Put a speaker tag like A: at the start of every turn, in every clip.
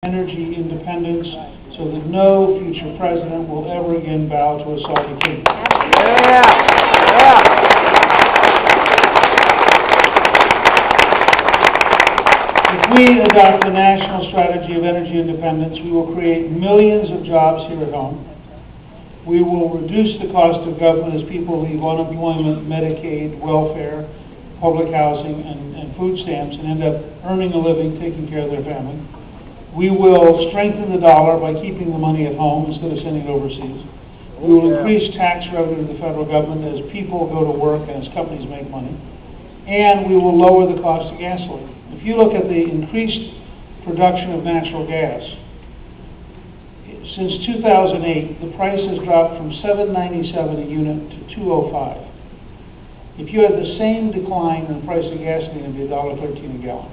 A: energy independence so that no future president will ever again bow to a Saudi king. If we adopt the national strategy of energy independence, we will create millions of jobs here at home. We will reduce the cost of government as people leave unemployment, Medicaid, welfare, public housing, and food stamps and end up earning a living, taking care of their family. We will strengthen the dollar by keeping the money at home instead of sending it overseas. We will increase tax revenue to the federal government as people go to work and as companies make money. And we will lower the cost of gasoline. If you look at the increased production of natural gas, since 2008, the price has dropped from $7.97 a unit to $2.05. If you had the same decline in the price of gasoline, it would be $1.13 a gallon.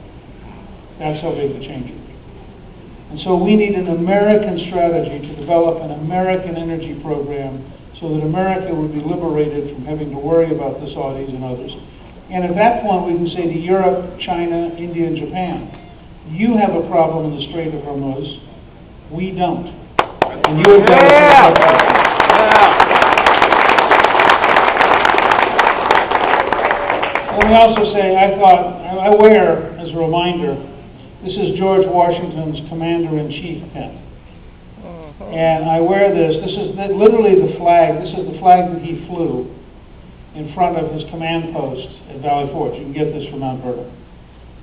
A: That's how big the change is. And so we need an American strategy to develop an American energy program so that America would be liberated from having to worry about the Saudis and others. And at that point, we can say to Europe, China, India, and Japan, you have a problem in the Strait of Hormuz. We don't. And you have got Let me also say, I wear, as a reminder, this is George Washington's Commander-in-Chief pen. And I wear this. This is literally the flag. This is the flag that he flew in front of his command post at Valley Forge. You can get this from Mount Vernon.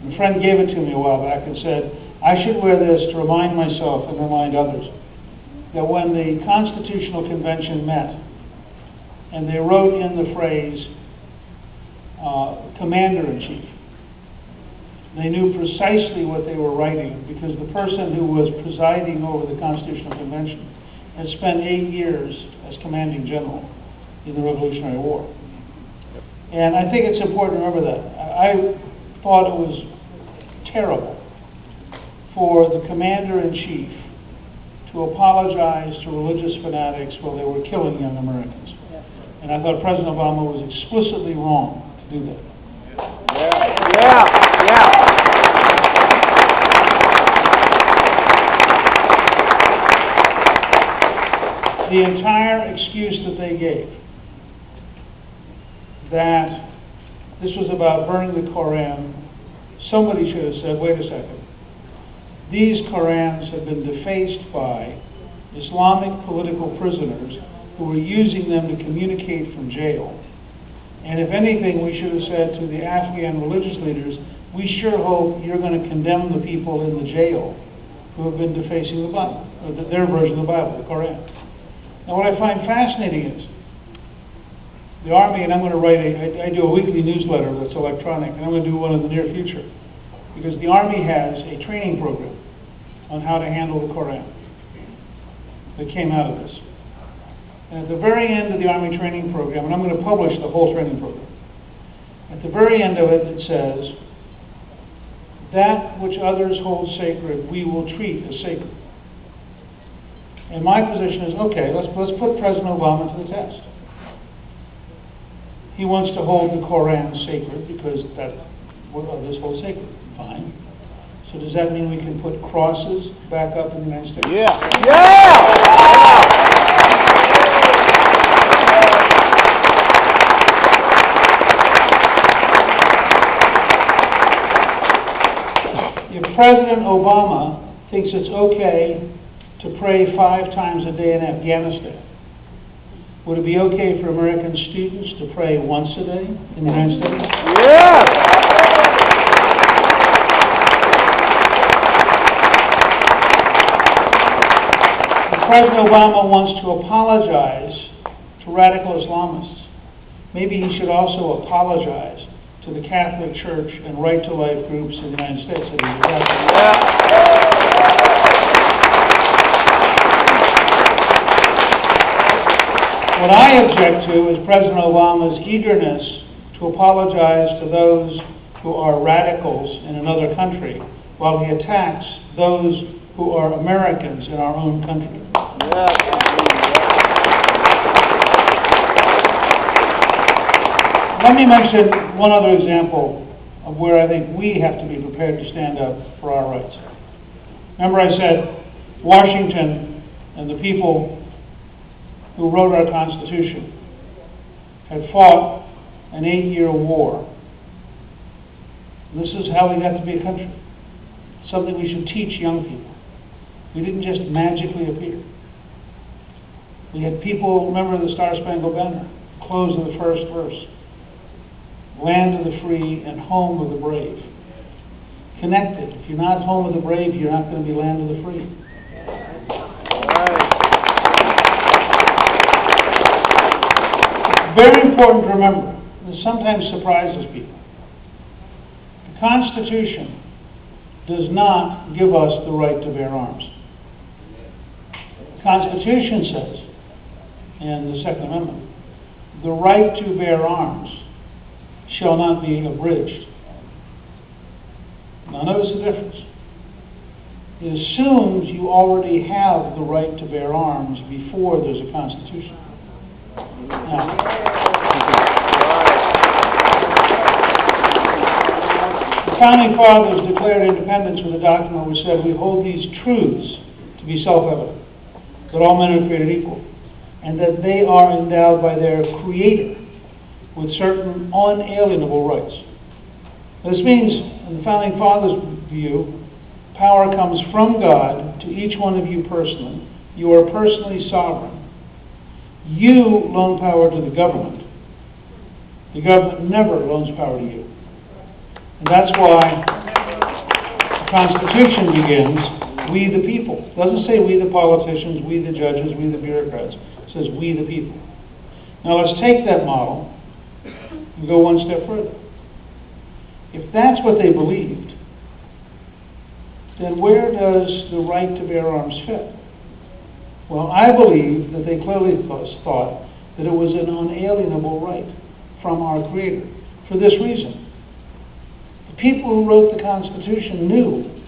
A: And a friend gave it to me a while back and said, I should wear this to remind myself and remind others that when the Constitutional Convention met and they wrote in the phrase Commander-in-Chief, they knew precisely what they were writing because the person who was presiding over the Constitutional Convention had spent 8 years as commanding general in the Revolutionary War. And I think it's important to remember that. I thought it was terrible for the Commander-in-Chief to apologize to religious fanatics while they were killing young Americans. And I thought President Obama was explicitly wrong to do that. The entire excuse that they gave, that this was about burning the Koran, somebody should have said, wait a second. These Korans have been defaced by Islamic political prisoners who were using them to communicate from jail. And if anything, we should have said to the Afghan religious leaders, we sure hope you're going to condemn the people in the jail who have been defacing the Bible, or their version of the Bible, the Koran. Now, what I find fascinating is the Army, and I'm going to write I do a weekly newsletter that's electronic, and I'm going to do one in the near future, because the Army has a training program on how to handle the Koran that came out of this. And at the very end of the Army training program, and I'm going to publish the whole training program, at the very end of it, it says, that which others hold sacred, we will treat as sacred. And my position is, okay, let's put President Obama to the test. He wants to hold the Koran sacred because that's what others hold sacred. Fine. So does that mean we can put crosses back up in the United States? If President Obama thinks it's okay to pray 5 times a day in Afghanistan, would it be okay for American students to pray once a day in the United States? If President Obama wants to apologize to radical Islamists, maybe he should also apologize to the Catholic Church and right-to-life groups in the United States. What I object to is President Obama's eagerness to apologize to those who are radicals in another country while he attacks those who are Americans in our own country. Let me mention one other example of where I think we have to be prepared to stand up for our rights. Remember I said Washington and the people who wrote our Constitution had fought an 8-year war. This is how we got to be a country. Something we should teach young people. We didn't just magically appear. We had people, remember the Star-Spangled Banner, close of the first verse. Land of the free and home of the brave. Connected. If you're not home of the brave, you're not going to be land of the free. It's very important to remember. This sometimes surprises people. The Constitution does not give us the right to bear arms. The Constitution says, in the Second Amendment, the right to bear arms shall not be abridged. Now notice the difference. It assumes you already have the right to bear arms before there's a Constitution. Now, the Founding Fathers declared independence with a document which said, we hold these truths to be self-evident, that all men are created equal, and that they are endowed by their Creator with certain unalienable rights. This means, in the Founding Fathers' view, power comes from God to each one of you personally. You are personally sovereign. You loan power to the government. The government never loans power to you. And that's why the Constitution begins, we the people. It doesn't say we the politicians, we the judges, we the bureaucrats. It says we the people. Now let's take that model and go one step further. If that's what they believed, then where does the right to bear arms fit? Well, I believe that they clearly thought that it was an unalienable right from our Creator. For this reason, the people who wrote the Constitution knew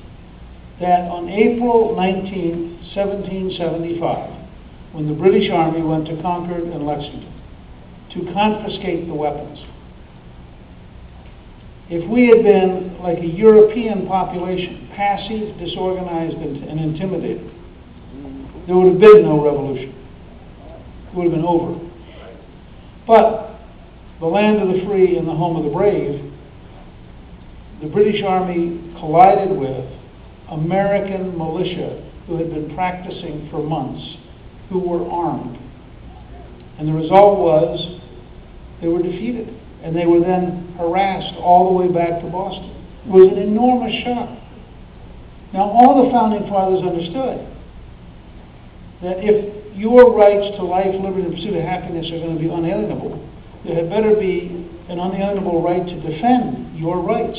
A: that on April 19, 1775, when the British Army went to Concord and Lexington to confiscate the weapons, if we had been like a European population, passive, disorganized, and intimidated, there would have been no revolution. It would have been over. But the land of the free and the home of the brave, the British Army collided with American militia who had been practicing for months, who were armed. And the result was they were defeated. And they were then harassed all the way back to Boston. It was an enormous shock. Now, all the Founding Fathers understood that if your rights to life, liberty, and pursuit of happiness are going to be unalienable, there had better be an unalienable right to defend your rights.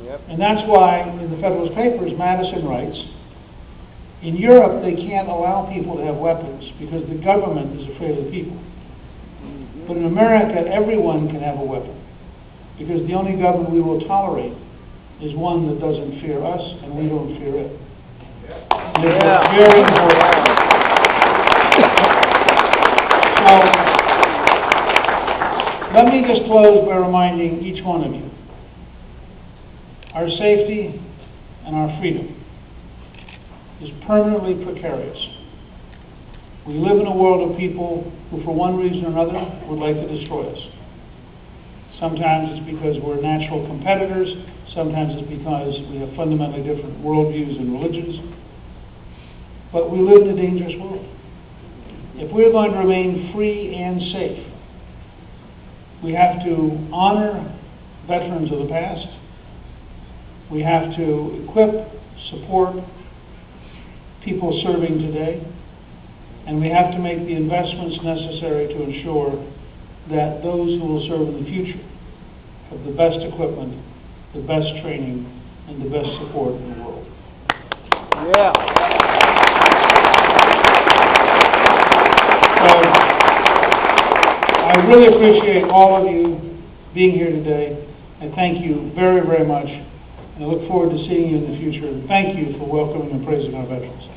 A: Yep. And that's why in the Federalist Papers, Madison writes, in Europe they can't allow people to have weapons because the government is afraid of the people. But in America, everyone can have a weapon because the only government we will tolerate is one that doesn't fear us and we don't fear it. And it's very important. So, let me just close by reminding each one of you, our safety and our freedom is permanently precarious. We live in a world of people who, for one reason or another, would like to destroy us. Sometimes it's because we're natural competitors. Sometimes it's because we have fundamentally different worldviews and religions. But we live in a dangerous world. If we're going to remain free and safe, we have to honor veterans of the past. We have to equip, support people serving today. And we have to make the investments necessary to ensure that those who will serve in the future have the best equipment, the best training, and the best support in the world.
B: Yeah.
A: So, I really appreciate all of you being here today. I thank you very, very much. And I look forward to seeing you in the future. And thank you for welcoming and praising our veterans.